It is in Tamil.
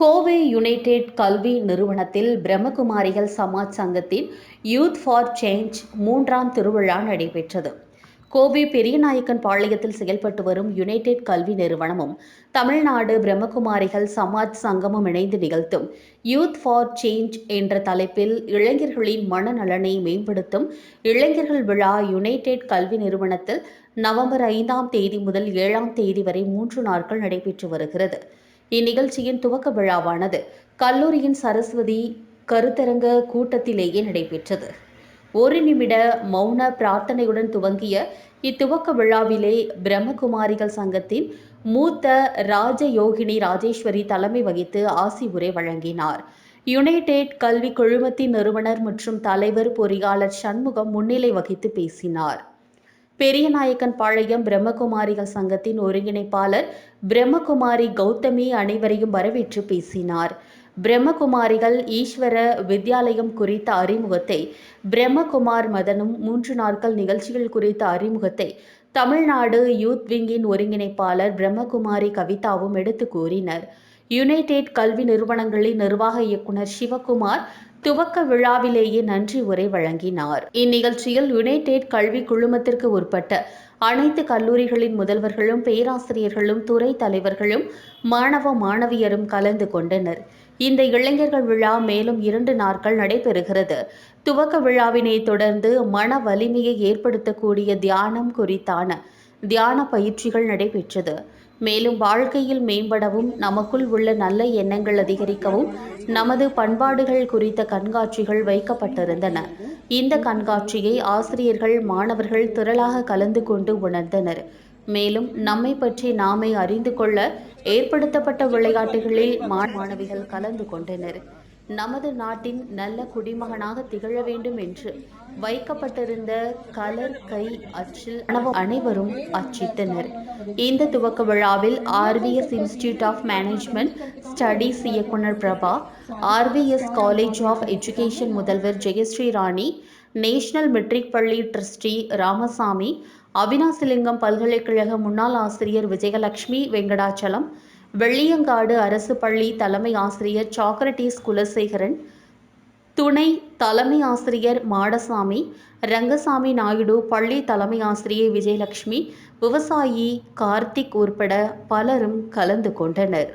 கோவை யுனைடெட் கல்வி நிறுவனத்தில் பிரம்மகுமாரிகள் சமாஜ் சங்கத்தின் யூத் ஃபார் சேஞ்ச் 3ஆம் திருவிழா நடைபெற்றது. கோவை பெரியநாயக்கன் பாளையத்தில் செயல்பட்டு வரும் யுனைடெட் கல்வி நிறுவனமும் தமிழ்நாடு பிரம்மகுமாரிகள் சமாஜ் சங்கமும் இணைந்து நிகழ்த்தும் யூத் ஃபார் சேஞ்ச் என்ற தலைப்பில் இளைஞர்களின் மனநலனை மேம்படுத்தும் இளைஞர்கள் விழா யுனைடெட் கல்வி நிறுவனத்தில் நவம்பர் 5ஆம் தேதி முதல் 7ஆம் தேதி வரை 3 நாட்கள் நடைபெற்று வருகிறது. இந்நிகழ்ச்சியின் துவக்க விழாவானது கல்லூரியின் சரஸ்வதி கருத்தரங்க கூட்டத்திலேயே நடைபெற்றது. ஒரு நிமிட மௌன பிரார்த்தனையுடன் துவங்கிய இத்துவக்க விழாவிலே பிரம்மகுமாரிகள் சங்கத்தின் மூத்த ராஜயோகினி ராஜேஸ்வரி தலைமை வகித்து ஆசி உரை வழங்கினார். யுனைடெட் கல்வி குழுமத்தின் நிறுவனர் மற்றும் தலைவர் பொறியாளர் சண்முகம் முன்னிலை வகித்து பேசினார். பெரியநாயக்கன் பாளையம் பிரம்மகுமாரிகள் சங்கத்தின் ஒருங்கிணைப்பாளர் பிரம்மகுமாரி கௌதமி அனைவரையும் வரவேற்று பேசினார். பிரம்மகுமாரிகள் ஈஸ்வர வித்யாலயம் குறித்த அறிமுகத்தை பிரம்மகுமார் மதனும் 3 நாட்கள் நிகழ்ச்சிகள் குறித்த அறிமுகத்தை தமிழ்நாடு யூத் விங்கின் ஒருங்கிணைப்பாளர் பிரம்மகுமாரி கவிதாவும் எடுத்து கூறினர். யுனைடெட் கல்வி நிறுவனங்களின் நிர்வாக இயக்குனர் சிவகுமார் துவக்க விழாவிலேயே நன்றி உரை வழங்கினார். இந்நிகழ்ச்சியில் யுனைடெட் கல்வி குழுமத்திற்கு உட்பட்ட அனைத்து கல்லூரிகளின் முதல்வர்களும் பேராசிரியர்களும் துறை தலைவர்களும் மாணவ மாணவியரும் கலந்து கொண்டனர். இந்த இளைஞர்கள் விழா மேலும் 2 நாட்கள் நடைபெறுகிறது. துவக்க விழாவினை தொடர்ந்து மன வலிமையை ஏற்படுத்தக்கூடிய தியானம் குறித்தான தியான பயிற்சிகள் நடைபெற்றது. மேலும் வாழ்க்கையில் மேம்படவும் நமக்குள் உள்ள நல்ல எண்ணங்கள் அதிகரிக்கவும் நமது பண்பாடுகள் குறித்த கண்காட்சிகள் வைக்கப்பட்டிருந்தன. இந்த கண்காட்சியை ஆசிரியர்கள் மாணவர்கள் திரளாக கலந்து கொண்டு உணர்ந்தனர். மேலும் நம்மை பற்றி நாமே அறிந்து கொள்ள ஏற்படுத்தப்பட்ட விளையாட்டுகளில் மாணவிகள் கலந்து கொண்டனர். நமது நாட்டின் நல்ல குடிமகனாக திகழ வேண்டும் என்று வைக்கப்பட்டிருந்த கலர் கை அச்சில் அனைவரும் அச்சிட்டனர். இந்த துவக்க விழாவில் RVS institute of management studies இயக்குனர் Prabha, RVS college of education முதல்வர் ஜெயஸ்ரீ ராணி, நேஷனல் மெட்ரிக் பள்ளி ட்ரஸ்டி ராமசாமி, அவினாசிலிங்கம் பல்கலைக்கழக முன்னாள் ஆசிரியர் விஜயலட்சுமி வெங்கடாச்சலம், வெள்ளியங்காடு அரசு பள்ளி தலைமை ஆசிரியர் சாக்ரட்டிஸ் குலசேகரன், துணை தலைமை ஆசிரியர் மாடசாமி, ரங்கசாமி நாயுடு, பள்ளி தலைமை ஆசிரியை விஜயலட்சுமி, விவசாயி கார்த்திக் உட்பட பலரும் கலந்து கொண்டனர்.